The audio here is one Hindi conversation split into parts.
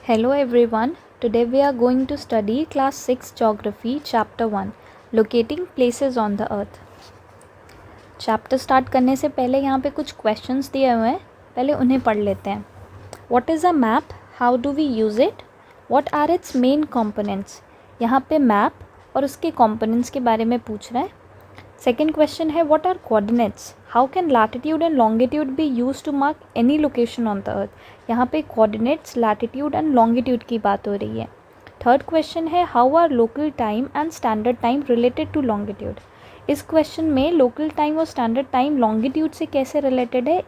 Hello everyone. Today we are going to study class 6 geography chapter 1 locating places on the earth. Chapter start करने से पहले यहाँ पे कुछ क्वेश्चंस दिए हुए हैं, पहले उन्हें पढ़ लेते हैं. What is a map? How do we use it? What are its main components? यहाँ पे मैप और उसके components के बारे में पूछ रहा है. सेकेंड क्वेश्चन है what are coordinates? How can latitude and longitude be used to mark any location on the earth? यहाँ पे coordinates, latitude and longitude की बात हो रही है. थर्ड क्वेश्चन है how are local time and standard time related to longitude? इस क्वेश्चन में लोकल टाइम और स्टैंडर्ड टाइम लॉन्गिट्यूड से कैसे रिलेटेड है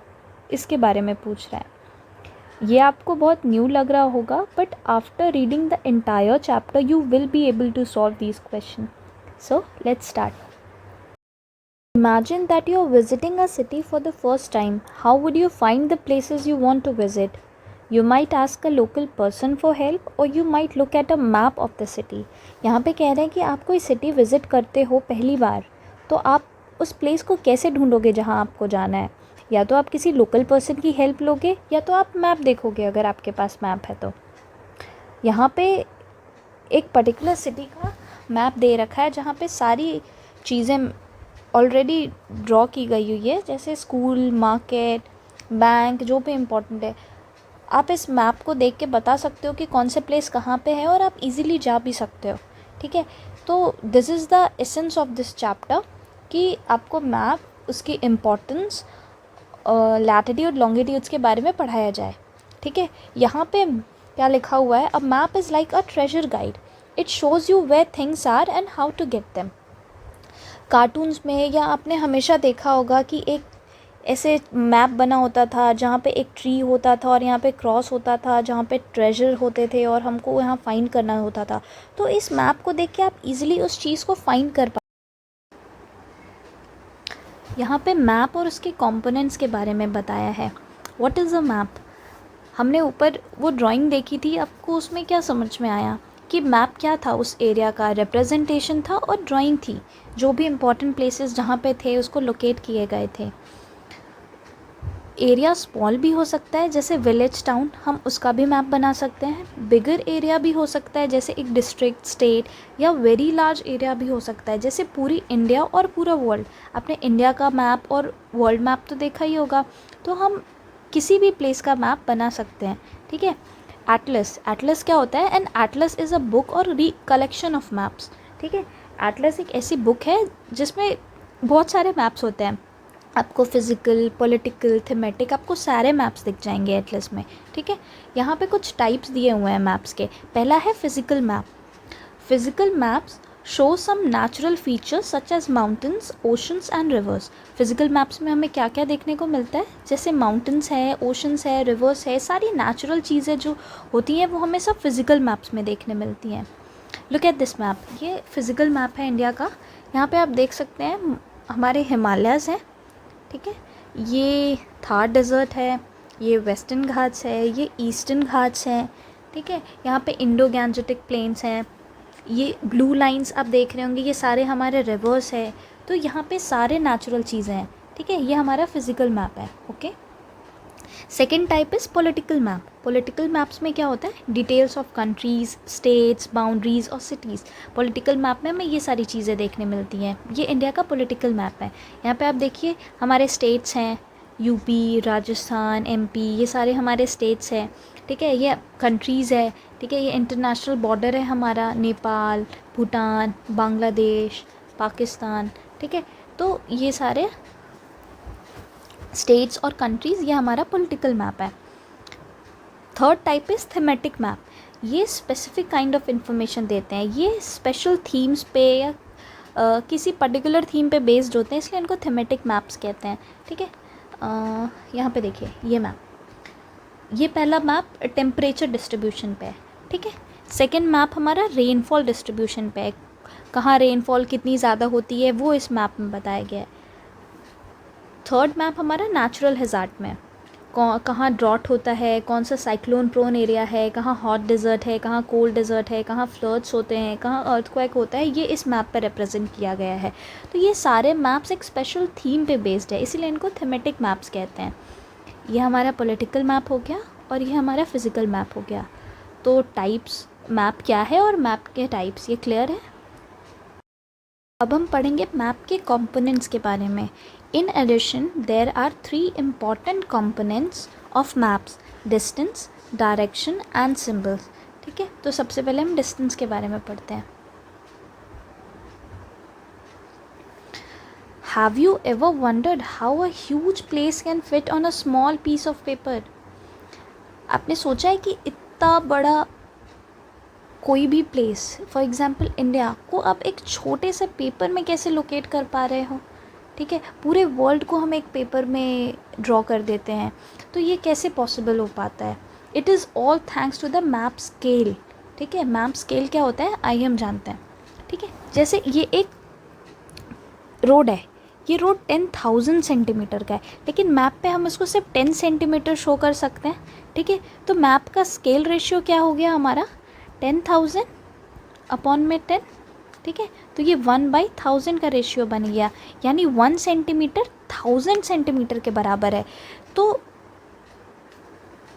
इसके बारे में पूछ रहा है. ये आपको बहुत न्यू लग रहा होगा, but after reading the entire chapter you will be able to solve these question. So let's start. Imagine that you are visiting a city for the first time. How would you find the places you want to visit? You might ask a local person for help or you might look at a map of the city. यहाँ पे कह रहे हैं कि आप कोई सिटी विज़िट करते हो पहली बार, तो आप उस प्लेस को कैसे ढूंढोगे जहाँ आपको जाना है. या तो आप किसी लोकल पर्सन की हेल्प लोगे या तो आप मैप देखोगे अगर आपके पास मैप है तो. यहाँ पे एक पर्टिकुलर सिटी का मैप दे रखा है जहाँ पे सारी चीज़ें ऑलरेडी ड्रॉ की गई हुई है, जैसे स्कूल, मार्केट, बैंक, जो भी इम्पोर्टेंट है. आप इस मैप को देख के बता सकते हो कि कौन से प्लेस कहाँ पे है और आप इजीली जा भी सकते हो. ठीक है, तो this is the essence of this chapter कि आपको मैप, उसकी इम्पोर्टेंस, लैटिट्यूड, लॉन्गिट्यूड्स के बारे में पढ़ाया जाए. ठीक है, यहाँ पे क्या लिखा हुआ है, a map is like a treasure guide. It shows you where things are and how to get them. Cartoons में या आपने हमेशा देखा होगा कि एक ऐसे मैप बना होता था जहाँ पे एक ट्री होता था और यहाँ पे क्रॉस होता था जहाँ पे ट्रेजर होते थे और हमको यहाँ फाइंड करना होता था. तो इस मैप को देख के आप इजीली उस चीज़ को फाइंड कर पा. यहाँ पे मैप और उसके कंपोनेंट्स के बारे में बताया है. What is a map? हमने ऊपर वो ड्राइंग देखी थी, आपको उसमें क्या समझ में आया कि मैप क्या था? उस एरिया का रिप्रेजेंटेशन था और ड्राइंग थी. जो भी इम्पोर्टेंट प्लेसेस जहाँ पे थे उसको लोकेट किए गए थे. एरिया स्मॉल भी हो सकता है, जैसे विलेज, टाउन, हम उसका भी मैप बना सकते हैं. बिगर एरिया भी हो सकता है, जैसे एक डिस्ट्रिक्ट, स्टेट, या वेरी लार्ज एरिया भी हो सकता है, जैसे पूरी इंडिया और पूरा वर्ल्ड. आपने इंडिया का मैप और वर्ल्ड मैप तो देखा ही होगा, तो हम किसी भी प्लेस का मैप बना सकते हैं. ठीक है. एटलस. एटलस क्या होता है? An atlas is a book or collection of maps. ठीक है, एटलस एक ऐसी बुक है जिसमें बहुत सारे मैप्स होते हैं. आपको फिज़िकल, पॉलिटिकल, थीमेटिक, आपको सारे मैप्स दिख जाएंगे एटलस में. ठीक है, यहाँ पे कुछ टाइप्स दिए हुए हैं मैप्स के. पहला है physical map. Physical maps show some natural features such as mountains, oceans and rivers. Physical maps में हमें क्या क्या देखने को मिलता है? जैसे माउंटेन्स है, ओशंस है, रिवर्स है, सारी नेचुरल चीज़ें जो होती हैं वो हमें सब फिज़िकल मैप्स में देखने मिलती हैं. Look at this map. ये फिज़िकल मैप है इंडिया का. यहाँ पे आप देख सकते हैं हमारे हिमालयाज़ हैं. ठीक है, ये थार डेज़र्ट है, ये वेस्टर्न घाट्स है, ये ईस्टर्न घाट्स हैं. ठीक है, यहाँ पे इंडो गैंजेटिक प्लेन्स हैं. ये ब्लू लाइंस आप देख रहे होंगे, ये सारे हमारे रिवर्स है. तो यहाँ पे सारे नेचुरल चीज़ें हैं. ठीक है, ये हमारा फिज़िकल मैप है. Okay. Second type is political map. Political maps में क्या होता है? Details of countries, states, boundaries और सिटीज़. पॉलिटिकल मैप में हमें ये सारी चीज़ें देखने मिलती हैं. ये इंडिया का पॉलिटिकल मैप है. यहाँ पे आप देखिए हमारे स्टेट्स हैं, यूपी, राजस्थान, एमपी, ये सारे हमारे स्टेट्स हैं. ठीक है, ये कंट्रीज़ है. ठीक है, ये इंटरनेशनल बॉर्डर है हमारा, नेपाल, भूटान, बांग्लादेश, पाकिस्तान. ठीक है, तो ये सारे स्टेट्स और कंट्रीज़, ये हमारा पॉलिटिकल मैप है. Third type is thematic map. ये स्पेसिफिक काइंड ऑफ इंफॉर्मेशन देते हैं. ये स्पेशल थीम्स पे या किसी पर्टिकुलर थीम पे बेस्ड होते हैं, इसलिए इनको थीमेटिक मैप्स कहते हैं. ठीक है, यहाँ पे देखिए ये मैप. ये पहला मैप टेम्परेचर डिस्ट्रीब्यूशन पे है. ठीक है. सेकेंड मैप हमारा रेनफॉल डिस्ट्रीब्यूशन पे है. कहाँ रेनफॉल कितनी ज़्यादा होती है वो इस मैप में बताया गया है. थर्ड मैप हमारा नेचुरल हैज़ार्ड में, कहाँ ड्रॉट होता है, कौन सा साइक्लोन प्रोन एरिया है, कहाँ हॉट डेजर्ट है, कहाँ कोल्ड डेजर्ट है, कहाँ फ्लड्स होते हैं, कहाँ अर्थक्वेक होता है, ये इस मैप पर रिप्रेजेंट किया गया है. तो ये सारे मैप्स एक स्पेशल थीम पे बेस्ड है, इसीलिए इनको थीमेटिक मैप्स कहते हैं. ये हमारा पॉलिटिकल मैप हो गया और ये हमारा फिज़िकल मैप हो गया. तो टाइप्स मैप क्या है और मैप के टाइप्स, ये क्लियर है। अब हम पढ़ेंगे मैप के कंपोनेंट्स के बारे में। In addition there are 3 important components of maps: distance, direction and symbols. ठीक है, तो सबसे पहले हम डिस्टेंस के बारे में पढ़ते हैं। Have you ever wondered how a huge place can fit on a small piece of paper? आपने सोचा है कि इतना बड़ा कोई भी प्लेस, फॉर एग्जांपल इंडिया को आप एक छोटे से पेपर में कैसे लोकेट कर पा रहे हो? ठीक है, पूरे वर्ल्ड को हम एक पेपर में ड्रॉ कर देते हैं, तो ये कैसे पॉसिबल हो पाता है? It is all thanks to the map scale. ठीक है, मैप स्केल क्या होता है आइए हम जानते हैं। ठीक है, जैसे ये एक रोड है, ये रोड 10,000 सेंटीमीटर का है, लेकिन मैप पे हम इसको सिर्फ 10 सेंटीमीटर शो कर सकते हैं। ठीक है, तो मैप का स्केल रेशियो क्या हो गया हमारा 10,000 अपॉन में 10। ठीक है, तो ये 1/1000 का रेशियो बन गया, यानी 1 सेंटीमीटर 1000 सेंटीमीटर के बराबर है। तो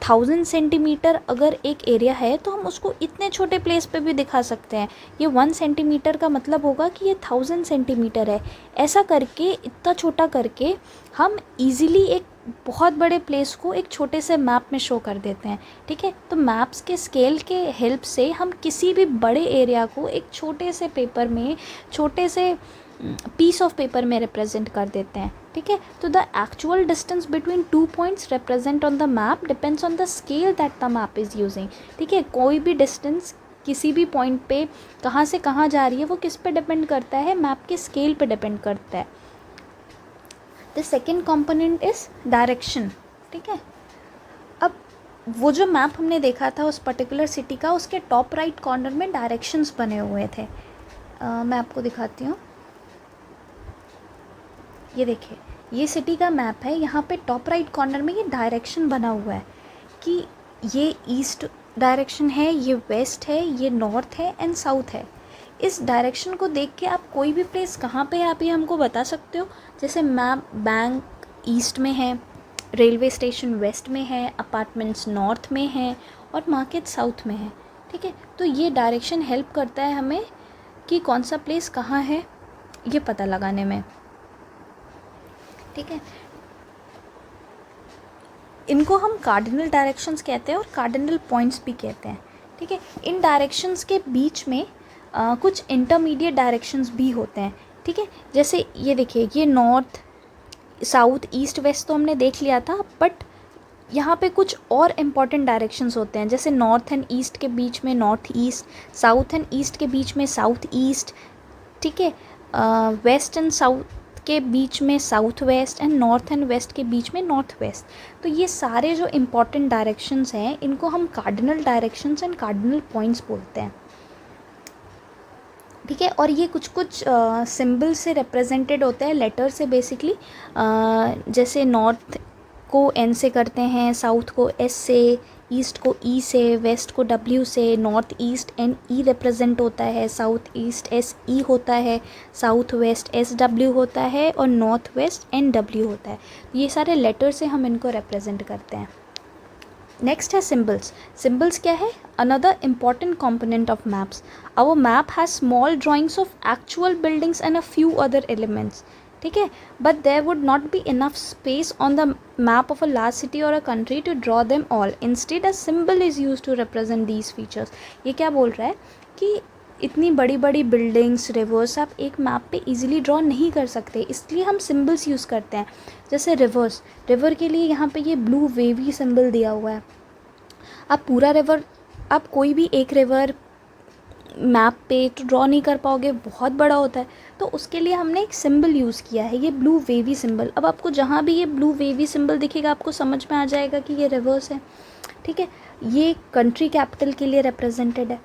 1000 सेंटीमीटर अगर एक एरिया है तो हम उसको इतने छोटे प्लेस पे भी दिखा सकते हैं। ये 1 सेंटीमीटर का मतलब होगा कि ये 1000 सेंटीमीटर है। ऐसा करके, इतना छोटा करके हम इजीली एक बहुत बड़े प्लेस को एक छोटे से मैप में शो कर देते हैं। ठीक है, तो मैप्स के स्केल के हेल्प से हम किसी भी बड़े एरिया को एक छोटे से पेपर में, छोटे से पीस ऑफ पेपर में रिप्रेजेंट कर देते हैं। ठीक है, तो the actual distance between 2 points represent on the map depends on the scale that the map is using. ठीक है, कोई भी डिस्टेंस किसी भी पॉइंट पे कहाँ से कहाँ जा रही है वो किस पे डिपेंड करता है? मैप के स्केल पे डिपेंड करता है। The second component is direction. ठीक है, अब वो जो मैप हमने देखा था उस पर्टिकुलर सिटी का, उसके टॉप राइट कॉर्नर में डायरेक्शंस बने हुए थे। मैं आपको दिखाती हूँ। ये देखिए, ये सिटी का मैप है, यहाँ पे टॉप राइट कॉर्नर में ये डायरेक्शन बना हुआ है कि ये ईस्ट डायरेक्शन है, ये वेस्ट है, ये नॉर्थ है एंड साउथ है। इस डायरेक्शन को देख के आप कोई भी प्लेस कहाँ पे है आप ये हमको बता सकते हो। जैसे मैप, बैंक ईस्ट में है, रेलवे स्टेशन वेस्ट में है, अपार्टमेंट्स नॉर्थ में है और मार्केट साउथ में है। ठीक है, तो ये डायरेक्शन हेल्प करता है हमें कि कौन सा प्लेस कहाँ है ये पता लगाने में। ठीक है, इनको हम कार्डिनल डायरेक्शंस कहते हैं और कार्डिनल पॉइंट्स भी कहते हैं। ठीक है, इन डायरेक्शंस के बीच में कुछ इंटरमीडिएट डायरेक्शंस भी होते हैं। ठीक है, जैसे ये देखिए, ये नॉर्थ साउथ ईस्ट वेस्ट तो हमने देख लिया था, बट यहाँ पे कुछ और इम्पॉर्टेंट डायरेक्शंस होते हैं। जैसे नॉर्थ एंड ईस्ट के बीच में north east, south and east के बीच में साउथ ईस्ट। ठीक है, वेस्ट एंड साउथ के बीच में south west and north and west के बीच में नॉर्थ वेस्ट। तो ये सारे जो इम्पॉर्टेंट डायरेक्शंस हैं इनको हम cardinal directions and cardinal points बोलते हैं। ठीक है, और ये कुछ कुछ सिंबल से रिप्रेजेंटेड होते हैं, लेटर से बेसिकली। जैसे नॉर्थ को एन से करते हैं, साउथ को एस से, ईस्ट को ई से, वेस्ट को डब्ल्यू से। North east N E represent होता है, साउथ ईस्ट एस ई होता है, साउथ वेस्ट एस डब्ल्यू होता है और नॉर्थ वेस्ट एन डब्ल्यू होता है। ये सारे लेटर से हम इनको रिप्रेजेंट करते हैं। नेक्स्ट है सिम्बल्स। सिम्बल्स क्या है? Another important component of maps. Our map has small drawings of actual buildings and a few other elements. ठीक है, but there would not be enough space on the map of a large city और a country to draw them all. Instead a symbol is use to represent these features. ये क्या बोल रहा है कि इतनी बड़ी बड़ी बिल्डिंग्स, रिवर्स आप एक मैप पे इजीली ड्रॉ नहीं कर सकते, इसलिए हम सिंबल्स यूज़ करते हैं। जैसे रिवर्स, रिवर के लिए यहाँ पे ये ब्लू वेवी सिंबल दिया हुआ है। आप पूरा रिवर, आप कोई भी एक रिवर मैप पे तो ड्रॉ नहीं कर पाओगे, बहुत बड़ा होता है, तो उसके लिए हमने एक सिंबल यूज़ किया है, ये ब्लू वेवी सिंबल। अब आपको जहाँ भी ये ब्लू वेवी सिंबल दिखेगा आपको समझ में आ जाएगा कि ये रिवर्स है। ठीक है, ये कंट्री कैपिटल के लिए रिप्रेजेंटेड है।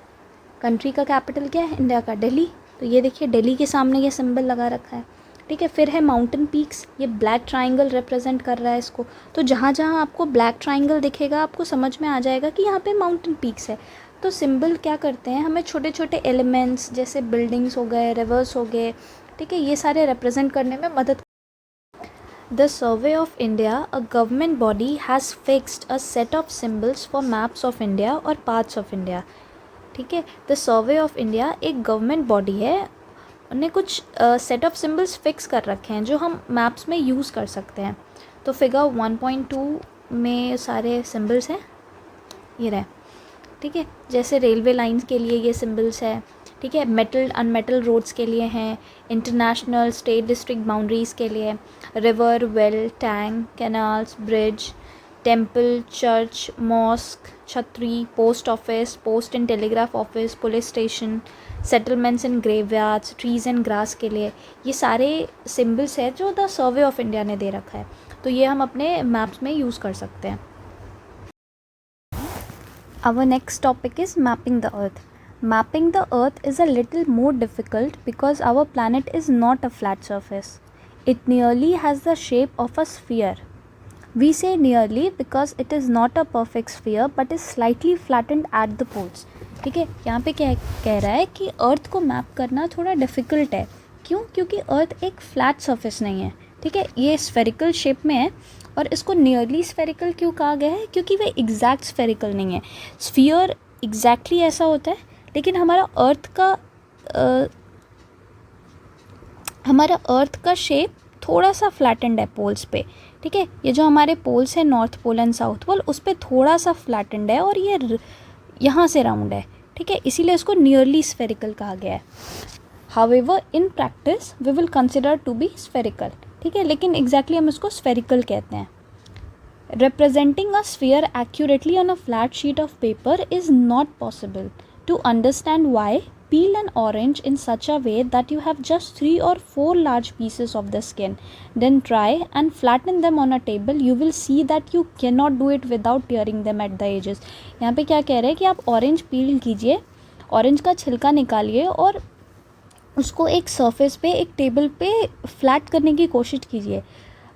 कंट्री का कैपिटल क्या है? इंडिया का, दिल्ली। तो ये देखिए दिल्ली के सामने ये सिंबल लगा रखा है। ठीक है, फिर है माउंटेन पीक्स, ये ब्लैक ट्राइंगल रिप्रेजेंट कर रहा है इसको। तो जहाँ जहाँ आपको ब्लैक ट्राइंगल दिखेगा आपको समझ में आ जाएगा कि यहाँ पे माउंटेन पीक्स है। तो सिंबल क्या करते हैं, हमें छोटे छोटे एलिमेंट्स जैसे बिल्डिंग्स हो गए, रिवर्स हो गए, ठीक है, ये सारे रिप्रेजेंट करने में मदद। The Survey of India, a government body, has fixed a set of symbols for maps of India और parts of India. ठीक है, द सर्वे ऑफ इंडिया एक गवर्नमेंट बॉडी है, उन्हें कुछ सेट ऑफ सिम्बल्स फिक्स कर रखे हैं जो हम मैप्स में यूज़ कर सकते हैं. तो फिगर 1.2 में सारे सिम्बल्स हैं, ये रहे. ठीक है, जैसे रेलवे लाइंस के लिए ये सिम्बल्स है. ठीक है, मेटल अनमेटल रोड्स के लिए हैं, इंटरनेशनल स्टेट डिस्ट्रिक्ट बाउंड्रीज़ के लिए, river, well, tank, canals, bridge, temple, church, mosque, chhatri, post office, post and telegraph office, police station, settlements and graveyards, trees and grass के लिए. ये सारे सिम्बल्स हैं जो द सर्वे ऑफ इंडिया ने दे रखा है, तो ये हम अपने मैप्स में यूज़ कर सकते हैं. Our next topic is mapping the earth. Mapping the earth is a little more difficult because our planet is not a flat surface. It nearly has the shape of a sphere. We say nearly because it is not a perfect sphere but is slightly flattened at the poles. ठीक है, यहाँ पे क्या कह रहा है कि अर्थ को मैप करना थोड़ा डिफ़िकल्ट है. क्यों? क्योंकि अर्थ एक फ्लैट सरफेस नहीं है. ठीक है, ये स्फेरिकल शेप में है और इसको नियरली स्फेरिकल क्यों कहा गया है? क्योंकि वह एग्जैक्ट स्फेरिकल नहीं है. स्फीयर एग्जैक्टली ऐसा होता है, लेकिन हमारा अर्थ का शेप थोड़ा सा फ्लैटेंड है पोल्स पे. ठीक है, ये जो हमारे पोल्स हैं north pole and south pole, उस पर थोड़ा सा फ्लैटेंड है और ये यहाँ से राउंड है. ठीक है, इसीलिए इसको नियरली स्फेरिकल कहा गया है. However in practice we will consider to be spherical. ठीक है, लेकिन एग्जैक्टली हम इसको स्फेरिकल कहते हैं. Representing a sphere accurately on a flat sheet of paper is not possible. To understand why, peel an orange in such a way that you have just 3 or 4 large pieces of the skin. Then try and flatten them on a table. You will see that you cannot do it without tearing them at the edges. यहाँ पे क्या कह रहे हैं कि आप ऑरेंज पील कीजिए, ऑरेंज का छिलका निकालिए और उसको एक सरफेस पे, एक टेबल पे फ्लैट करने की कोशिश कीजिए.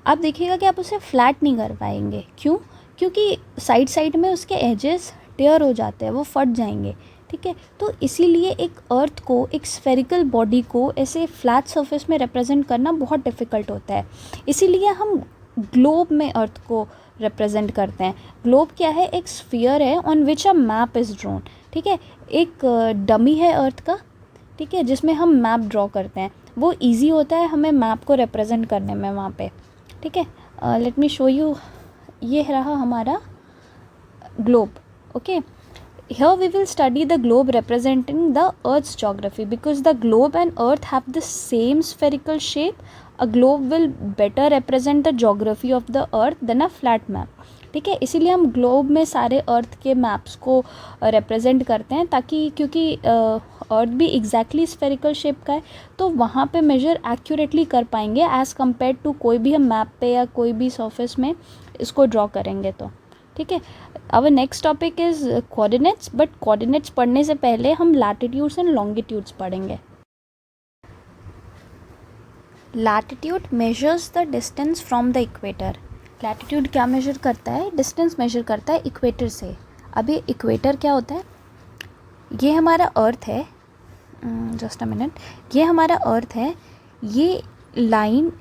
आप देखिएगा कि आप उसे फ्लैट नहीं कर पाएंगे. क्यों? क्योंकि साइड में उसके एजेस टेयर हो जाते हैं, वो फट जाएंगे. ठीक है, तो इसीलिए एक अर्थ को, एक स्फेरिकल बॉडी को ऐसे फ्लैट सरफेस में रिप्रेजेंट करना बहुत डिफ़िकल्ट होता है. इसीलिए हम ग्लोब में अर्थ को रिप्रेजेंट करते हैं. ग्लोब क्या है? एक स्फीयर है on which a map is drawn. ठीक है, एक डमी है अर्थ का. ठीक है, जिसमें हम मैप ड्रॉ करते हैं. वो ईजी होता है हमें मैप को रिप्रेजेंट करने में वहाँ पे. ठीक है, लेट मी शो यू. ये रहा हमारा globe. Okay, here we will study the globe representing the earth's geography. Because the globe and earth have the same spherical shape, a globe will better represent the geography of the earth than a flat map. ठीक है, इसीलिए हम ग्लोब में सारे अर्थ के मैप्स को रिप्रेजेंट करते हैं, ताकि क्योंकि अर्थ भी एग्जैक्टली स्फेरिकल शेप का है, तो वहाँ पे मेजर एक्यूरेटली कर पाएंगे एज़ कम्पेयर टू कोई भी हम मैप पे या कोई भी सरफेस में इसको ड्रॉ करेंगे तो. ठीक है, our next topic is coordinates. But coordinates पढ़ने से पहले हम लैटिट्यूड्स एंड लॉन्गिट्यूड्स पढ़ेंगे. Latitude measures the distance from the equator. Latitude क्या मेजर करता है? डिस्टेंस मेजर करता है इक्वेटर से. अभी इक्वेटर क्या होता है? ये हमारा अर्थ है. Just a minute. ये हमारा अर्थ है. ये लाइन,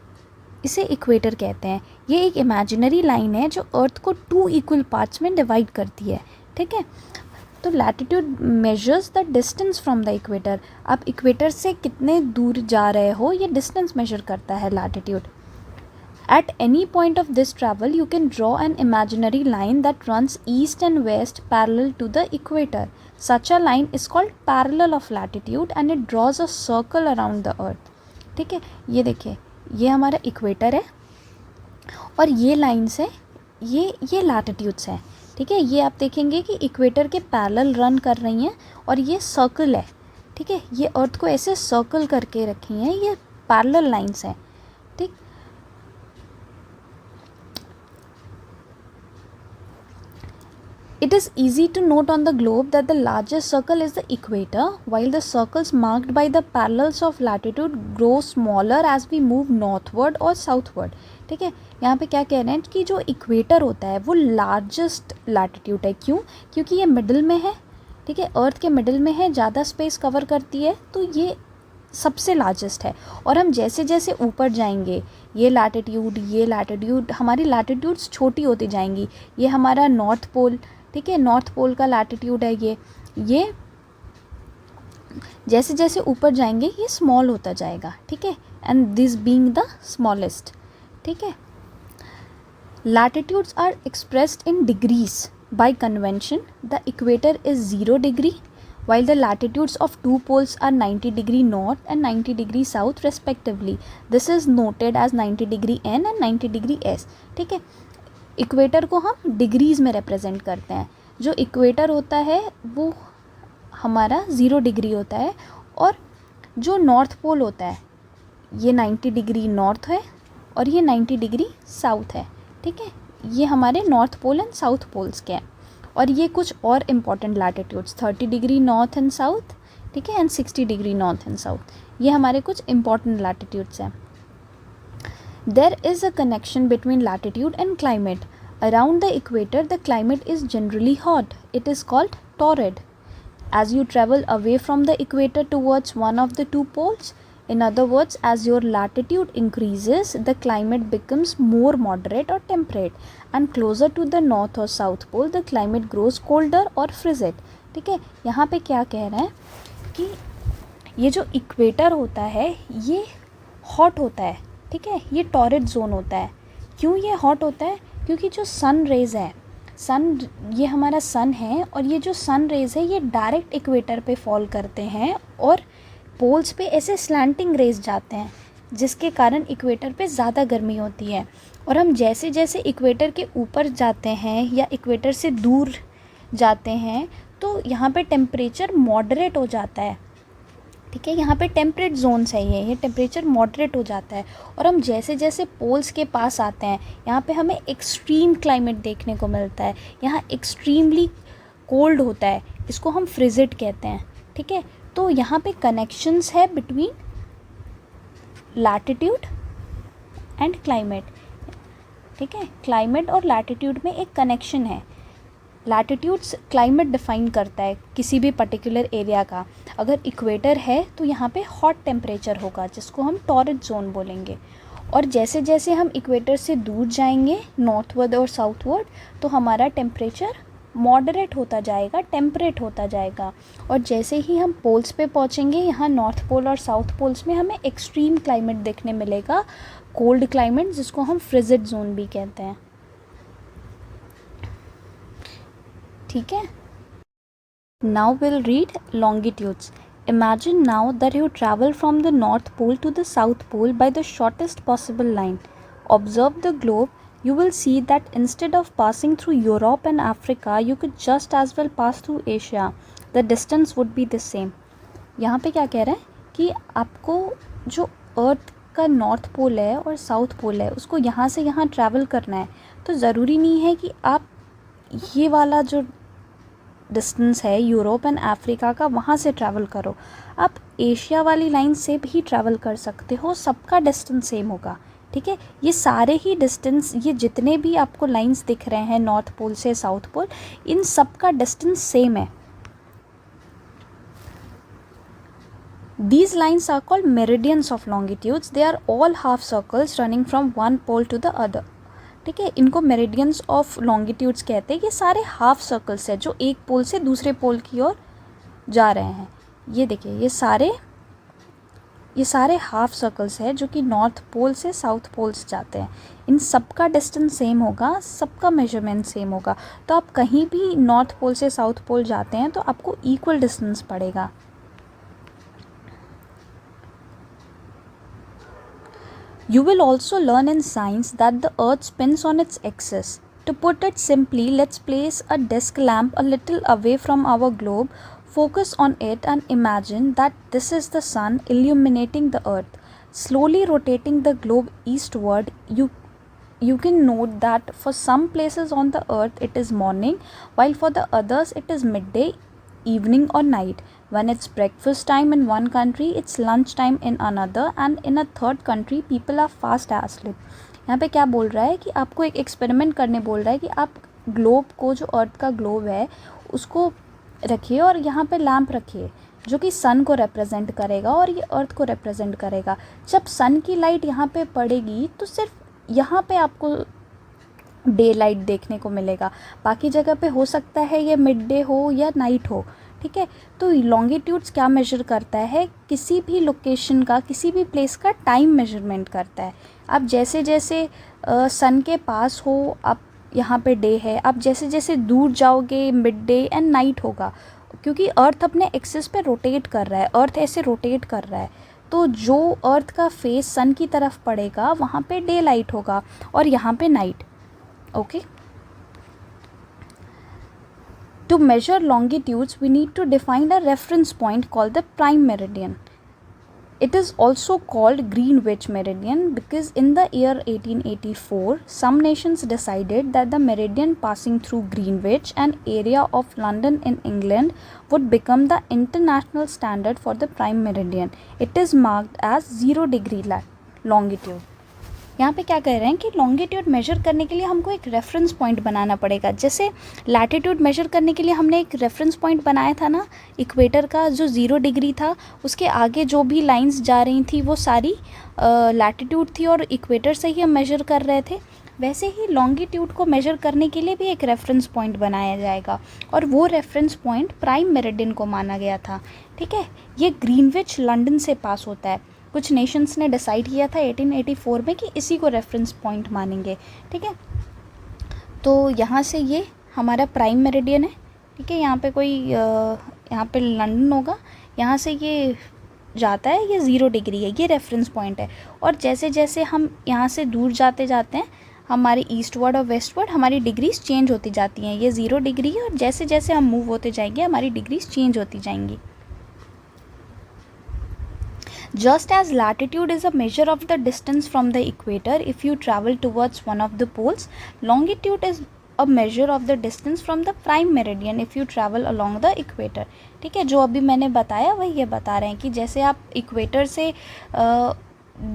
इसे इक्वेटर कहते हैं. ये एक इमेजिनरी लाइन है जो अर्थ को 2 इक्वल पार्ट्स में डिवाइड करती है. ठीक है, तो latitude measures the distance from the equator. आप इक्वेटर से कितने दूर जा रहे हो, ये डिस्टेंस मेजर करता है latitude. At any point of this travel, you can draw an imaginary line that runs east and west parallel to the equator. Such a line is called parallel of latitude and it draws a circle around the earth. ठीक है, ये देखिए, ये हमारा इक्वेटर है और ये लाइन्स है, ये लैटिट्यूड्स हैं. ठीक है, ये आप देखेंगे कि इक्वेटर के पैरेलल रन कर रही हैं और ये सर्कल है. ठीक है, ये अर्थ को ऐसे सर्कल करके रखी हैं, ये पैरेलल लाइन्स हैं. ठीक, it is easy to note on the globe that the largest circle is the equator, while the circles marked by the parallels of latitude grow smaller as we move northward or southward. ठीक है, यहाँ पे क्या कह रहे हैं कि जो इक्वेटर होता है वो लार्जेस्ट लैटिट्यूड है. क्यों? क्योंकि ये मिडिल में है. ठीक है, अर्थ के मिडिल में है, ज़्यादा स्पेस कवर करती है, तो ये सबसे लार्जेस्ट है। और हम जैसे जैसे ऊपर जाएंगे, ये लैटिट्यूड, हमारी लैटिट्यूड्स छोटी होती जाएंगी। ये हमारा नॉर्थ पोल, ठीक है, नॉर्थ पोल का लैटिट्यूड है ये जैसे जैसे ऊपर जाएंगे ये स्मॉल होता जाएगा, ठीक है, and this being the smallest, ठीक है। Latitudes are expressed in degrees. By convention, the equator is 0 degree, while the latitudes of two poles are 90 degree north and 90 degree south respectively. This is noted as 90 degree N and 90 degree S. ठीक है, इक्वेटर को हम डिग्रीज़ में रिप्रेजेंट करते हैं। जो इक्वेटर होता है वो हमारा 0 डिग्री होता है, और जो नॉर्थ पोल होता है ये 90 डिग्री नॉर्थ है और ये 90 डिग्री साउथ है, ठीक है। ये हमारे north pole and south poles के हैं। और ये कुछ और important latitudes 30 degree north and south, ठीक है, and 60 degree north and south, ये हमारे कुछ इम्पॉर्टेंट लैटिट्यूड्स हैं। There is a connection between latitude and climate. Around the equator the climate is generally hot, it is called torrid. As you travel away from the equator towards one of the two poles, in other words, as your latitude increases, the climate becomes more moderate or temperate, and closer to the north or south pole, the climate grows colder or frigid. ठीक है, यहाँ पे क्या कह रहे हैं कि ये जो इक्वेटर होता है ये हॉट होता है, ठीक है, ये टॉरिड जोन होता है। क्यों ये हॉट होता है? क्योंकि जो सन रेज़ है, ये हमारा सन है, और ये जो सन रेज़ है ये डायरेक्ट इक्वेटर पे फॉल करते हैं और पोल्स पे ऐसे स्लैंटिंग रेज़ जाते हैं, जिसके कारण इक्वेटर पे ज़्यादा गर्मी होती है। और हम जैसे जैसे इक्वेटर के ऊपर जाते हैं या इक्वेटर से दूर जाते हैं तो यहाँ पे टेम्परेचर मॉडरेट हो जाता है, ठीक है, यहाँ पे टेम्परेट जोन्स है, ये टेम्परेचर मॉडरेट हो जाता है। और हम जैसे जैसे पोल्स के पास आते हैं यहाँ पे हमें एक्सट्रीम क्लाइमेट देखने को मिलता है। यहाँ एक्सट्रीमली कोल्ड होता है, इसको हम फ्रिजिड कहते हैं, ठीक है। तो यहाँ पे कनेक्शंस है बिटवीन लैटिट्यूड एंड क्लाइमेट, ठीक है, क्लाइमेट और लैटिट्यूड में एक कनेक्शन है। लैटिट्यूड्स क्लाइमेट डिफ़ाइन करता है किसी भी पर्टिकुलर एरिया का। अगर इक्वेटर है तो यहाँ पे हॉट टेम्परेचर होगा, जिसको हम टॉरिड जोन बोलेंगे। और जैसे जैसे हम इक्वेटर से दूर जाएंगे नॉर्थवर्ड और साउथवर्ड, तो हमारा टेम्परेचर मॉडरेट होता जाएगा, टेम्परेट होता जाएगा। और जैसे ही हम पोल्स पे पहुँचेंगे, यहाँ नॉर्थ पोल और साउथ पोल्स में हमें एक्सट्रीम क्लाइमेट देखने मिलेगा, कोल्ड क्लाइमेट, जिसको हम फ्रिजिड जोन भी कहते हैं, ठीक है। Now we'll read longitudes. Imagine now that you travel from the North Pole to the South Pole by the shortest possible line. Observe the globe. You will see that instead of passing through Europe and Africa, you could just as well pass through Asia. The distance would be the same. यहाँ पे क्या कह रहे हैं कि आपको जो अर्थ का नॉर्थ पोल है और साउथ पोल है उसको यहाँ से यहाँ ट्रैवल करना है, तो ज़रूरी नहीं है कि आप ये वाला जो डिस्टेंस है यूरोप एंड अफ्रीका का वहाँ से ट्रैवल करो, आप एशिया वाली लाइन से भी ट्रैवल कर सकते हो, सबका डिस्टेंस सेम होगा, ठीक है। ये सारे ही डिस्टेंस, ये जितने भी आपको लाइंस दिख रहे हैं नॉर्थ पोल से साउथ पोल, इन सब का डिस्टेंस सेम है। These lines are called meridians of longitudes. They are all half circles running from one pole to the other. ठीक है, इनको मेरिडियंस ऑफ लॉन्गिट्यूड्स कहते हैं। ये सारे हाफ सर्कल्स हैं जो एक पोल से दूसरे पोल की ओर जा रहे हैं। ये देखिए, ये सारे हाफ सर्कल्स हैं जो कि नॉर्थ पोल से साउथ पोल्स जाते हैं। इन सब का डिस्टेंस सेम होगा, सबका मेजरमेंट सेम होगा। तो आप कहीं भी नॉर्थ पोल से साउथ पोल जाते हैं तो आपको इक्वल डिस्टेंस पड़ेगा। You will also learn in science that the earth spins on its axis. To put it simply, let's place a desk lamp a little away from our globe, focus on it and imagine that this is the sun illuminating the earth. Slowly rotating the globe eastward, you can note that for some places on the earth it is morning, while for the others it is midday, evening or night. When it's breakfast time in one country, it's lunch time in another, and in a third country people are fast asleep. यहाँ पे क्या बोल रहा है कि आपको एक एक्सपेरिमेंट करने बोल रहा है कि आप ग्लोब को, जो अर्थ का ग्लोब है, उसको रखिए और यहाँ पे लैंप रखिए। जो कि सन को रिप्रेजेंट करेगा और ये अर्थ को रिप्रेजेंट करेगा। जब सन की लाइट यहाँ पे पड़ेगी तो सिर्फ यहाँ पे आपको डे लाइट देखने को मिलेगा, बाकी जगह पे हो सकता है ये मिड डे हो या नाइट हो, ठीक है। तो लॉन्गिट्यूड्स क्या मेजर करता है, किसी भी लोकेशन का, किसी भी प्लेस का टाइम मेजरमेंट करता है। आप जैसे जैसे सन के पास हो, आप यहाँ पे डे है, आप जैसे जैसे दूर जाओगे मिड डे एंड नाइट होगा, क्योंकि अर्थ अपने एक्सिस पे रोटेट कर रहा है, अर्थ ऐसे रोटेट कर रहा है। तो जो अर्थ का फेस सन की तरफ पड़ेगा वहाँ पे डे लाइट होगा और यहाँ पे night. Okay, to measure longitudes we need to define a reference point called the prime meridian. It is also called Greenwich meridian because in the year 1884 some nations decided that the meridian passing through Greenwich, an area of London in England, would become the international standard for the prime meridian. It is marked as 0 degree longitude. यहाँ पे क्या कह रहे हैं कि लॉन्गिट्यूड मेजर करने के लिए हमको एक रेफरेंस पॉइंट बनाना पड़ेगा। जैसे लैटिट्यूड मेजर करने के लिए हमने एक रेफरेंस पॉइंट बनाया था ना, इक्वेटर का जो 0 डिग्री था, उसके आगे जो भी लाइंस जा रही थी वो सारी लैटिट्यूड थी और इक्वेटर से ही हम मेजर कर रहे थे। वैसे ही लॉन्गिट्यूड को मेजर करने के लिए भी एक रेफरेंस पॉइंट बनाया जाएगा और वो रेफरेंस पॉइंट प्राइम मेरिडियन को माना गया था, ठीक है। ये ग्रीनविच लंदन से पास होता है। कुछ नेशंस ने डिसाइड किया था 1884 में कि इसी को रेफरेंस पॉइंट मानेंगे, ठीक है। तो यहाँ से ये हमारा प्राइम मेरिडियन है, ठीक है। यहाँ पे कोई यहाँ पे लंदन होगा, यहाँ से ये जाता है, ये 0 डिग्री है, ये रेफरेंस पॉइंट है। और जैसे जैसे हम यहाँ से दूर जाते जाते हैं, हमारी ईस्टवर्ड और वेस्टवर्ड हमारी डिग्रीज चेंज होती जाती हैं। ये 0 डिग्री है और जैसे जैसे हम मूव होते जाएंगे हमारी डिग्रीज चेंज होती जाएंगी। Just as latitude is a measure of the distance from the equator if you travel towards one of the poles, longitude is a measure of the distance from the prime meridian if you travel along the equator, ठीक है। जो अभी मैंने बताया वही ये बता रहे हैं कि जैसे आप इक्वेटर से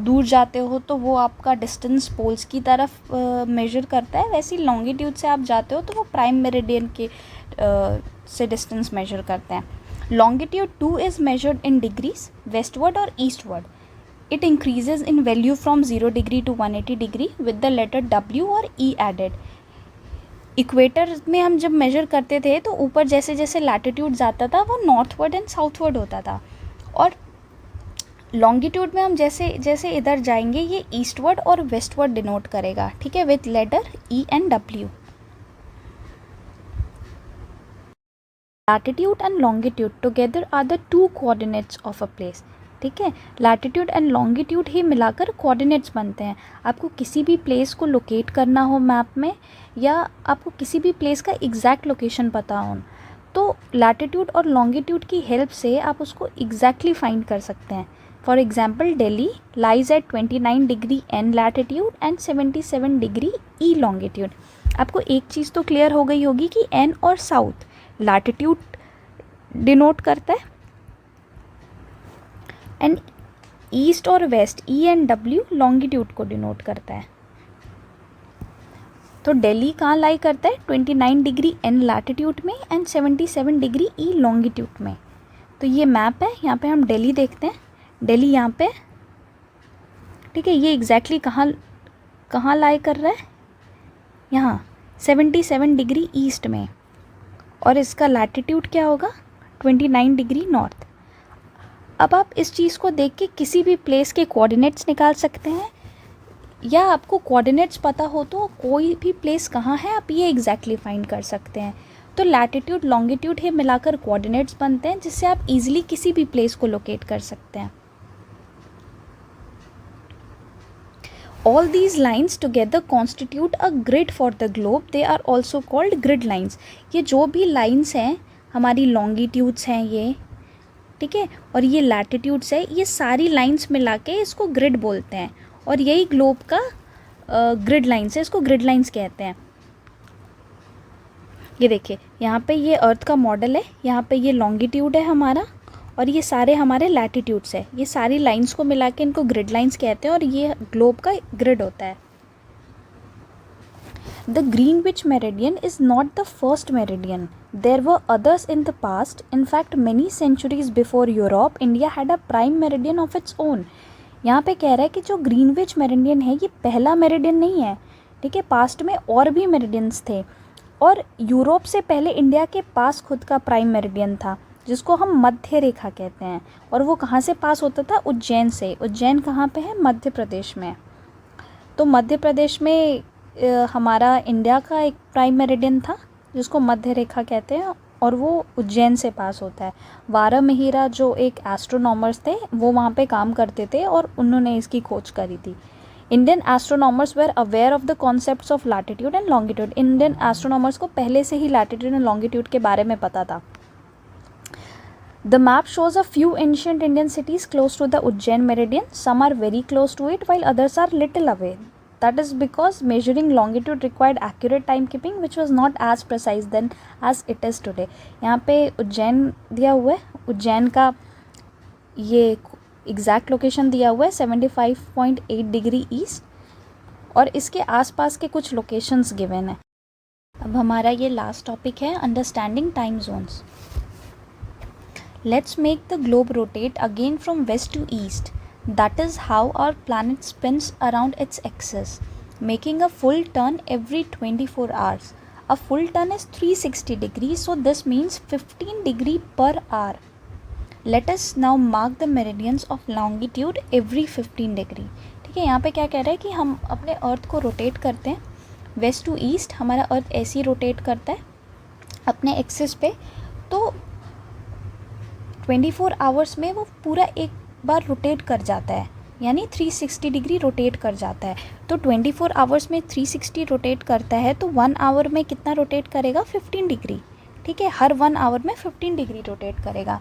दूर जाते हो तो वो आपका डिस्टेंस पोल्स की तरफ मेजर करता है, वैसे ही लॉन्गिट्यूड से आप जाते हो तो वो प्राइम मेरिडियन के से डिस्टेंस मेजर करते हैं। Longitude too is measured in degrees, westward or eastward. It increases in value from 0 degree to 180 degree with the letter W or E added. Equator में हम जब मेजर करते थे तो ऊपर जैसे जैसे लैटिट्यूड जाता था वो नॉर्थवर्ड एंड साउथवर्ड होता था, और लॉन्गिट्यूड में हम जैसे जैसे इधर जाएंगे ये ईस्टवर्ड और वेस्टवर्ड डिनोट करेगा, ठीक है, with letter E and W. Latitude and longitude together are the two coordinates of a place, ठीक है। लैटिट्यूड एंड लॉन्गिट्यूड ही मिलाकर कोऑर्डिनेट्स बनते हैं। आपको किसी भी प्लेस को लोकेट करना हो मैप में, या आपको किसी भी प्लेस का एग्जैक्ट लोकेशन पता हो, तो लैटिट्यूड और लॉन्गिट्यूड की हेल्प से आप उसको एग्जैक्टली फाइंड कर सकते हैं। For example, Delhi lies at 29 degree N latitude and 77 degree E longitude. आपको एक चीज़ तो क्लियर हो गई होगी कि एन और साउथ लैटिट्यूड डिनोट करता है एंड ईस्ट और west E and W longitude को डिनोट करता है। तो दिल्ली कहाँ लाई करता है, 29 डिग्री एन लैटिट्यूड में एंड 77 डिग्री ई लॉन्गिट्यूड में। तो ये मैप है, यहाँ पे हम दिल्ली देखते हैं, दिल्ली यहाँ पे, ठीक है। ये एग्जैक्टली कहाँ लाई कर रहा है, यहाँ 77 डिग्री ईस्ट में, और इसका लैटिट्यूड क्या होगा 29 डिग्री नॉर्थ। अब आप इस चीज़ को देख के किसी भी प्लेस के कोऑर्डिनेट्स निकाल सकते हैं, या आपको कोऑर्डिनेट्स पता हो तो कोई भी प्लेस कहाँ है आप ये एग्जैक्टली फाइंड कर सकते हैं। तो लैटिट्यूड लॉन्गिट्यूड ही मिलाकर कोऑर्डिनेट्स बनते हैं जिससे आप इजीली किसी भी प्लेस को लोकेट कर सकते हैं। All these lines together constitute a grid for the globe. They are also called grid lines. ये जो भी lines हैं हमारी longitudes हैं ये, ठीक है, और ये latitudes है, ये सारी lines मिला के इसको grid बोलते हैं, और यही globe का grid lines है, इसको grid lines कहते हैं। ये देखिए यहाँ पे ये अर्थ का मॉडल है, यहाँ पे ये longitude है हमारा, और ये सारे हमारे लैटिट्यूड्स है। ये सारी लाइंस को मिला के इनको ग्रिड लाइंस कहते हैं, और ये ग्लोब का ग्रिड होता है। The Greenwich meridian is not the first meridian There were others in the past. In fact, many centuries before Europe, India had a prime meridian of its own. यहाँ पे कह रहा है कि जो ग्रीनविच मेरिडियन है ये पहला मेरिडियन नहीं है, ठीक है, पास्ट में और भी मेरिडियंस थे, और यूरोप से पहले इंडिया के पास खुद का प्राइम मेरिडियन था जिसको हम मध्य रेखा कहते हैं। और वो कहाँ से पास होता था? उज्जैन से। उज्जैन कहाँ पे है? मध्य प्रदेश में। तो मध्य प्रदेश में हमारा इंडिया का एक प्राइम मेरिडियन था जिसको मध्य रेखा कहते हैं, और वो उज्जैन से पास होता है। वारामिहिरा जो एक एस्ट्रोनॉमर्स थे वो वहाँ पे काम करते थे और उन्होंने इसकी खोज करी थी। Indian astronomers were aware of the concepts of latitude and longitude. Indian astronomers को पहले से ही लैटिट्यूड एंड लॉन्गिट्यूड के बारे में पता था। The map shows a few ancient Indian cities close to the Ujjain meridian. Some are very close to it while others are little away. That is because measuring longitude required accurate timekeeping which was not as precise then as it is today. यहाँ पे उज्जैन दिया हुआ है, उज्जैन का ये एग्जैक्ट लोकेशन दिया हुआ है 75.8 डिग्री ईस्ट, और इसके आसपास के कुछ लोकेशंस गिवन है। अब हमारा ये लास्ट टॉपिक है understanding time zones. Let's make the globe rotate again from west to east. That is how our planet spins around its axis, making a full turn every 24 hours. A full turn is 360 degrees, so this means 15 degree per hour. Let us now mark the meridians of longitude every 15 degree. ठीक है, यहाँ पे क्या कह रहा है कि हम अपने अर्थ को रोटेट करते हैं वेस्ट टू ईस्ट। हमारा अर्थ ऐसे ही रोटेट करता है अपने एक्सिस पे, तो 24 आवर्स में वो पूरा एक बार रोटेट कर जाता है, यानी 360 डिग्री रोटेट कर जाता है। तो 24 आवर्स में 360 रोटेट करता है, तो 1 आवर में कितना रोटेट करेगा? 15 डिग्री। ठीक है, हर 1 आवर में 15 डिग्री रोटेट करेगा।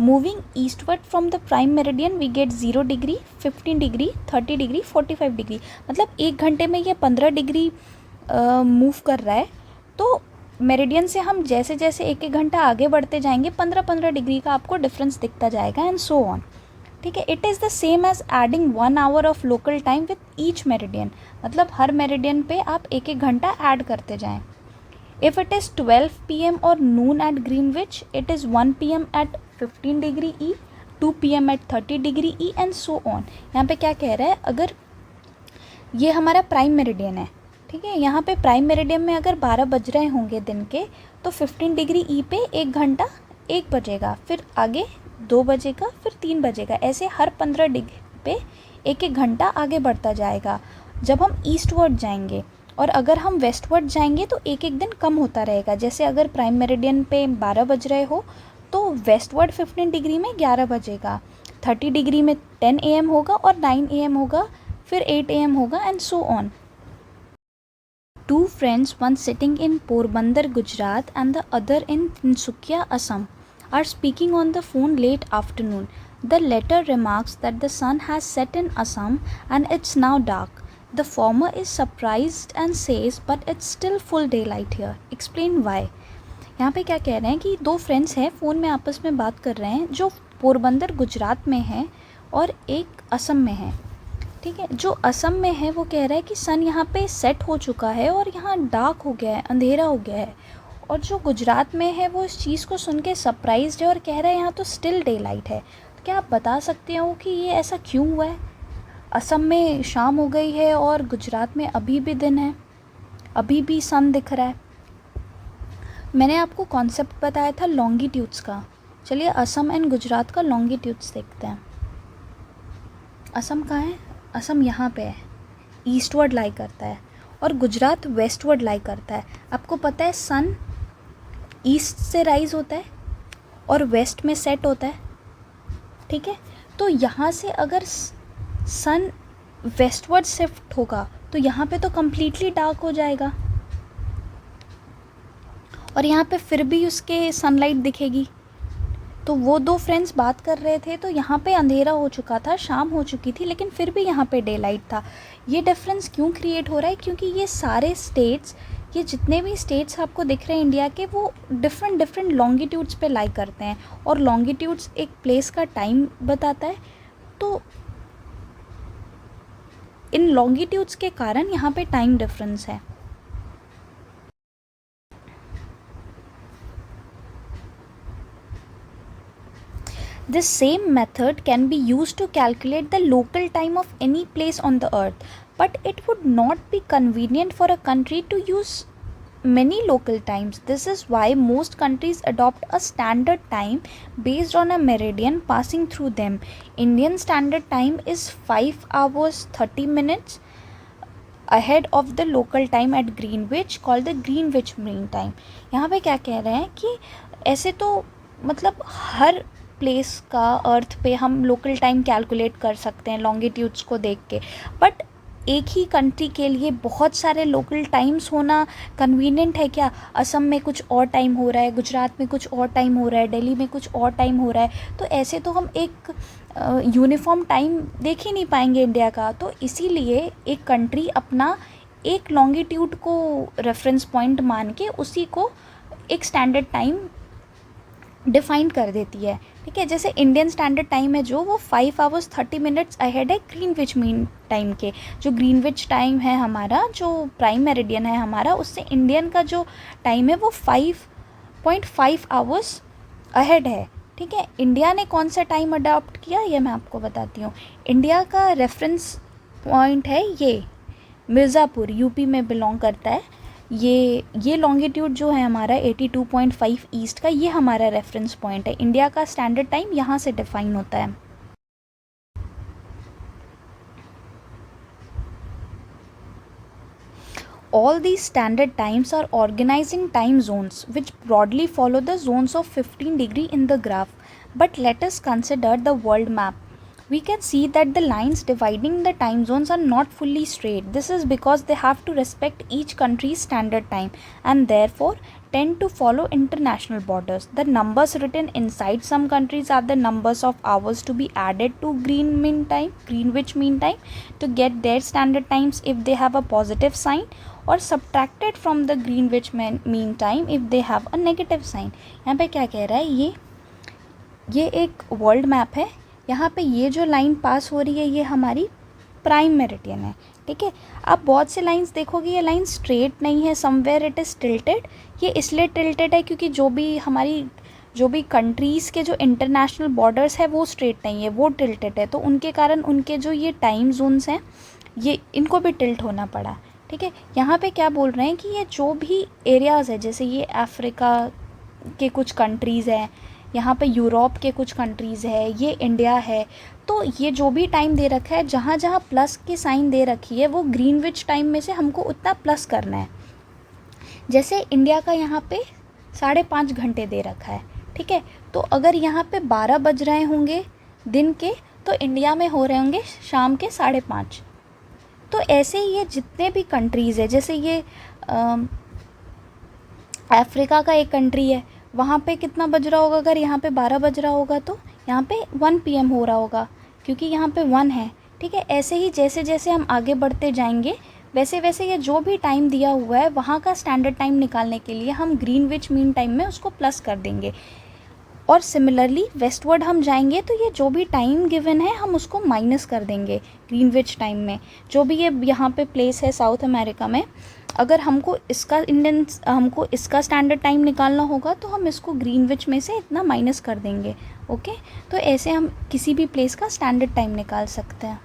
Moving eastward from the prime meridian we get 0 degree, 15 degree, 30 degree, 45 degree. मतलब 1 घंटे में ये 15 डिग्री मूव कर रहा है। तो मेरिडियन से हम जैसे जैसे 1-1 घंटा आगे बढ़ते जाएंगे 15-15 डिग्री का आपको डिफरेंस दिखता जाएगा, एंड सो ऑन। ठीक है, it is the same as adding 1 hour of local time with each meridian. मतलब हर मेरिडियन पे आप 1-1 घंटा ऐड करते जाएं। इफ़ इट इज़ 12 PM और noon at Greenwich, it is 1 PM at 15 degree E, 2 PM at 30 degree E, and so on. यहाँ पे क्या कह रहा है, अगर ये हमारा प्राइम मेरिडियन है, ठीक है, यहाँ पे प्राइम मेरिडियन में अगर 12 बज रहे होंगे दिन के, तो 15 डिग्री ई पे 1 घंटा 1 बजेगा, फिर आगे 2 बजेगा, फिर 3 बजेगा, ऐसे हर 15 डिग्री पे 1-1 घंटा आगे बढ़ता जाएगा जब हम ईस्टवर्ड जाएंगे। और अगर हम वेस्टवर्ड जाएंगे तो 1-1 दिन कम होता रहेगा। जैसे अगर प्राइम मेरिडियन पे 12 बज रहे हो तो वेस्टवर्ड 15 डिग्री में 11 बजेगा, 30 डिग्री में 10 AM होगा, और 9 AM होगा, फिर 8 AM होगा, and so on. Two friends, one sitting in Porbandar, Gujarat, and the other in Tinsukia, Assam, are speaking on the phone late afternoon. The latter remarks that the sun has set in Assam and it's now dark. The former is surprised and says, but it's still full daylight here. Explain why. यहाँ पे क्या कह रहे हैं कि 2 फ्रेंड्स हैं, फ़ोन में आपस में बात कर रहे हैं, जो पोरबंदर गुजरात में है और एक असम में है। ठीक है, जो असम में है वो कह रहा है कि सन यहाँ पे सेट हो चुका है और यहाँ डार्क हो गया है, अंधेरा हो गया है। और जो गुजरात में है वो इस चीज़ को सुन के सरप्राइज्ड है और कह रहा है यहाँ तो स्टिल डे लाइट है। तो क्या आप बता सकते हो कि ये ऐसा क्यों हुआ है? असम में शाम हो गई है और गुजरात में अभी भी दिन है, अभी भी सन दिख रहा है। मैंने आपको कॉन्सेप्ट बताया था लॉन्गिट्यूड्स का। चलिए असम एंड गुजरात का लॉन्गिट्यूड्स देखते हैं। असम कहाँ है? असम यहाँ पे है, ईस्टवर्ड लाई करता है, और गुजरात वेस्टवर्ड लाई करता है। आपको पता है सन ईस्ट से राइज होता है और वेस्ट में सेट होता है। ठीक है, तो यहाँ से अगर सन वेस्टवर्ड शिफ्ट होगा तो यहाँ पे तो कम्प्लीटली डार्क हो जाएगा, और यहाँ पे फिर भी उसके सनलाइट दिखेगी। तो वो 2 फ्रेंड्स बात कर रहे थे, तो यहाँ पे अंधेरा हो चुका था, शाम हो चुकी थी, लेकिन फिर भी यहाँ पे डे लाइट था। ये डिफरेंस क्यों क्रिएट हो रहा है? क्योंकि ये सारे स्टेट्स, ये जितने भी स्टेट्स आपको दिख रहे हैं इंडिया के, वो डिफरेंट लॉन्गिट्यूड्स पे लाई करते हैं, और लॉन्गिट्यूड्स एक प्लेस का टाइम बताता है। तो इन लॉन्गिट्यूड्स के कारण यहाँ पे टाइम डिफरेंस है। This same method can be used to calculate the local time of any place on the earth, but it would not be convenient for a country to use many local times. This is why most countries adopt a standard time based on a meridian passing through them. Indian standard time is 5 hours 30 minutes ahead of the local time at Greenwich called the Greenwich Mean Time. यहाँ पे क्या कह रहे हैं कि ऐसे तो मतलब हर प्लेस का अर्थ पे हम लोकल टाइम कैलकुलेट कर सकते हैं लॉन्गिट्यूड्स को देख के, बट एक ही कंट्री के लिए बहुत सारे लोकल टाइम्स होना कन्वीनियंट है क्या? असम में कुछ और टाइम हो रहा है, गुजरात में कुछ और टाइम हो रहा है, दिल्ली में कुछ और टाइम हो रहा है, तो ऐसे तो हम एक यूनिफॉर्म टाइम देख ही नहीं पाएंगे इंडिया का। तो इसीलिए एक कंट्री अपना एक लॉन्गिट्यूड को रेफरेंस पॉइंट मान के उसी को एक स्टैंडर्ड टाइम डिफाइन कर देती है। ठीक है, जैसे इंडियन स्टैंडर्ड टाइम है जो वो 5 आवर्स 30 मिनट्स अहेड है ग्रीनविच मीन टाइम के। जो ग्रीनविच टाइम है हमारा, जो प्राइम मेरिडियन है हमारा, उससे इंडियन का जो टाइम है वो 5.5 आवर्स अहेड है। ठीक है, इंडिया ने कौन सा टाइम अडॉप्ट किया ये मैं आपको बताती हूँ। इंडिया का रेफरेंस पॉइंट है ये मिर्ज़ापुर, यूपी में बिलोंग करता है। ये लॉन्गिट्यूड जो है हमारा 82.5 ईस्ट का, ये हमारा रेफरेंस पॉइंट है। इंडिया का स्टैंडर्ड टाइम यहाँ से डिफाइन होता है। All these standard times are organized in time zones which broadly follow the zones of 15 degree in the graph. But let us consider the world map. We can see that the lines dividing the time zones are not fully straight. This is because they have to respect each country's standard time and therefore tend to follow international borders. The numbers written inside some countries are the numbers of hours to be added to Greenwich Mean Time to get their standard times if they have a positive sign, और subtracted from the Greenwich Mean Time if they have a negative sign. यहाँ पे क्या कह रहा है, ये एक वर्ल्ड मैप है। यहाँ पे ये जो लाइन पास हो रही है ये हमारी प्राइम मेरिडियन है। ठीक है, आप बहुत से लाइंस देखोगे ये लाइन स्ट्रेट नहीं है, समवेयर इट इज़ टिल्टेड। ये इसलिए टिल्टेड है क्योंकि जो भी कंट्रीज़ के जो इंटरनेशनल बॉर्डर्स है वो स्ट्रेट नहीं है, वो टिल्टेड है, तो उनके कारण उनके जो ये टाइम जोन्स हैं ये इनको भी टिल्ट होना पड़ा। ठीक है, यहाँ पे क्या बोल रहे हैं कि ये जो भी एरियाज़ है, जैसे ये अफ्रीका के कुछ कंट्रीज़ हैं, यहाँ पे यूरोप के कुछ कंट्रीज़ है, ये इंडिया है, तो ये जो भी टाइम दे रखा है, जहाँ जहाँ प्लस की साइन दे रखी है वो ग्रीनविच टाइम में से हमको उतना प्लस करना है। जैसे इंडिया का यहाँ पे 5.5 घंटे दे रखा है। ठीक है, तो अगर यहाँ पे 12 बज रहे होंगे दिन के, तो इंडिया में हो रहे होंगे शाम के 5:30। तो ऐसे ही ये जितने भी कंट्रीज़ है, जैसे ये अफ्रीका का एक कंट्री है, वहाँ पे कितना बज रहा होगा? अगर यहाँ पे 12 बज रहा होगा तो यहाँ पे 1 PM हो रहा होगा क्योंकि यहाँ पे 1 है। ठीक है, ऐसे ही जैसे जैसे हम आगे बढ़ते जाएंगे वैसे वैसे ये जो भी टाइम दिया हुआ है वहाँ का स्टैंडर्ड टाइम निकालने के लिए हम ग्रीनविच मीन टाइम में उसको प्लस कर देंगे। और सिमिलरली वेस्टवर्ड हम जाएंगे तो ये जो भी टाइम गिवन है हम उसको माइनस कर देंगे ग्रीनविच टाइम में। जो भी ये यहाँ पे प्लेस है साउथ अमेरिका में, अगर हमको इसका स्टैंडर्ड टाइम निकालना होगा तो हम इसको ग्रीनविच में से इतना माइनस कर देंगे। ओके, तो ऐसे हम किसी भी प्लेस का स्टैंडर्ड टाइम निकाल सकते हैं।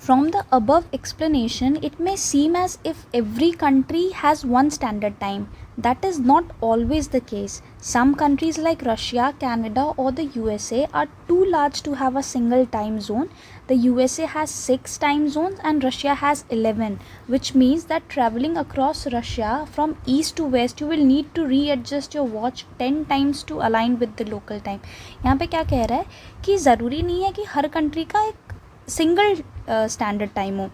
From the above explanation, it may seem as if every country has one standard time. That is not always the case. Some countries like Russia, Canada, or the USA are too large to have a single time zone. The USA has 6 time zones and Russia has 11, which means that traveling across Russia from east to west, you will need to readjust your watch 10 times to align with the local time. यहाँ पे क्या कह रहा है कि ज़रूरी नहीं है कि हर कंट्री का एक सिंगल स्टैंडर्ड टाइम हो।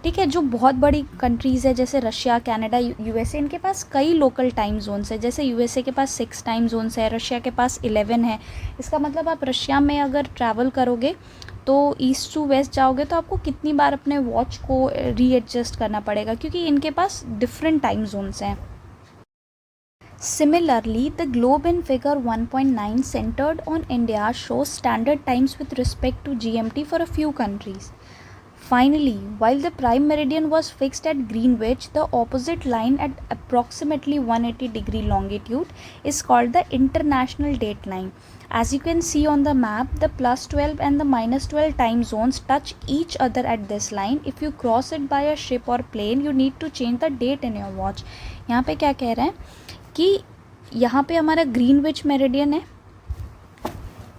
ठीक है, जो बहुत बड़ी कंट्रीज़ है जैसे रशिया, कनाडा, यूएसए, इनके पास कई लोकल टाइम जोन्स है। जैसे यूएसए के पास 6 टाइम जोन्स है, रशिया के पास 11 है। इसका मतलब आप रशिया में अगर ट्रैवल करोगे तो ईस्ट टू वेस्ट जाओगे तो आपको कितनी बार अपने वॉच को रीएडजस्ट करना पड़ेगा क्योंकि इनके पास डिफरेंट टाइम जोन्स हैं। Similarly, the globe in figure 1.9 centered on India shows standard times with respect to GMT for a few countries. Finally, while the prime meridian was fixed at Greenwich, the opposite line at approximately 180 degree longitude is called the international date line. As you can see on the map, the +12 and the -12 time zones touch each other at this line. If you cross it by a ship or plane, you need to change the date in your watch. यहाँ पे क्या कह रहे हैं कि यहाँ पे हमारा ग्रीनविच मेरिडियन है,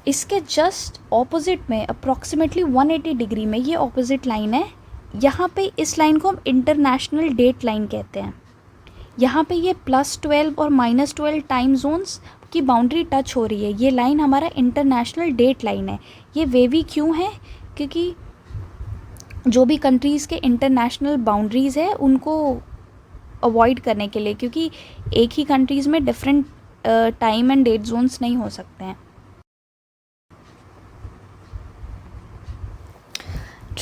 इसके जस्ट ऑपोजिट में अप्रॉक्सीमेटली 180 डिग्री में ये ऑपोजिट लाइन है. यहाँ पे इस लाइन को हम इंटरनेशनल डेट लाइन कहते हैं. यहाँ पे ये +12 और -12 टाइम जोन्स की बाउंड्री टच हो रही है. ये लाइन हमारा इंटरनेशनल डेट लाइन है. ये वेवी क्यों है? क्योंकि जो भी कंट्रीज़ के इंटरनेशनल बाउंड्रीज़ है उनको अवॉइड करने के लिए, क्योंकि एक ही कंट्रीज़ में different time and date zones नहीं हो सकते हैं.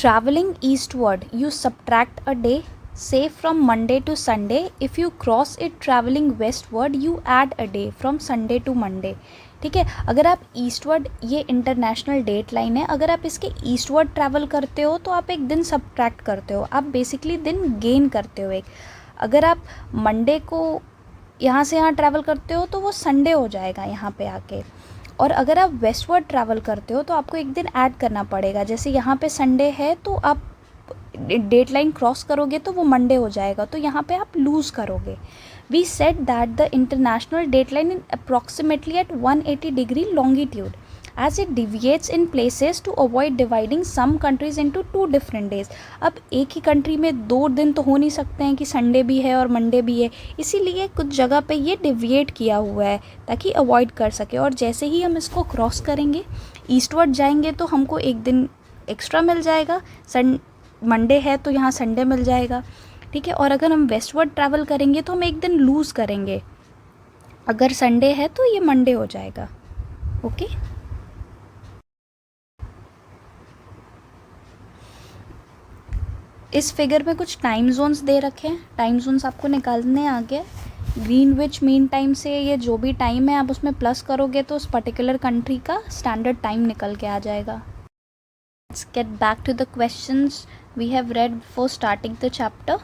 Traveling eastward, you subtract a day, say from Monday to Sunday. If you cross it traveling westward, you add a day from Sunday to Monday. ठीक है, अगर आप ईस्टवर्ड, ये इंटरनेशनल डेट लाइन है, अगर आप इसके ईस्टवर्ड ट्रैवल करते हो तो आप एक दिन सब्ट्रैक्ट करते हो, आप बेसिकली दिन गेन करते हो एक. अगर आप मंडे को यहाँ से यहाँ ट्रैवल करते हो तो वो संडे हो जाएगा यहाँ पे आके. और अगर आप वेस्टवर्ड ट्रैवल करते हो तो आपको एक दिन ऐड करना पड़ेगा. जैसे यहाँ पे संडे है तो आप डेट लाइन क्रॉस करोगे तो वो मंडे हो जाएगा, तो यहाँ पे आप लूज़ करोगे. We said that the international date line in approximately at 180 degree longitude as it deviates in places to avoid dividing some countries into 2 different days. अब एक ही कंट्री में 2 दिन तो हो नहीं सकते हैं कि संडे भी है और मंडे भी है, इसीलिए कुछ जगह पे ये डिविएट किया हुआ है ताकि अवॉइड कर सके. और जैसे ही हम इसको क्रॉस करेंगे, ईस्टवर्ड जाएंगे तो हमको एक दिन एक्स्ट्रा मिल जाएगा. मंडे है तो यहाँ संडे मिल जाएगा, ठीक है. और अगर हम वेस्टवर्ड ट्रैवल करेंगे तो हम एक दिन लूज़ करेंगे. अगर संडे है तो ये मंडे हो जाएगा. ओके इस फिगर में कुछ टाइम जोन्स दे रखे हैं. टाइम जोन्स आपको निकालने आ गया. ग्रीनविच मीन टाइम से ये जो भी टाइम है आप उसमें प्लस करोगे तो उस पर्टिकुलर कंट्री का स्टैंडर्ड टाइम निकल के आ जाएगा. Let's get back to the questions we have read before starting the chapter.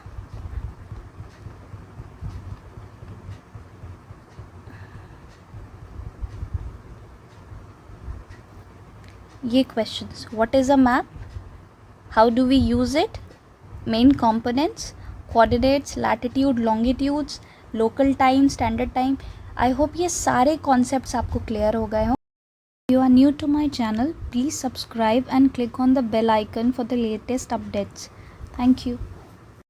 ये questions: what is a map, how do we use it, main components, coordinates, latitude, longitudes, local time, standard time. I hope ये सारे कॉन्सेप्ट्स आपको क्लियर हो गए हों. You are new to my channel, please subscribe and click on the bell icon for the latest updates. Thank you.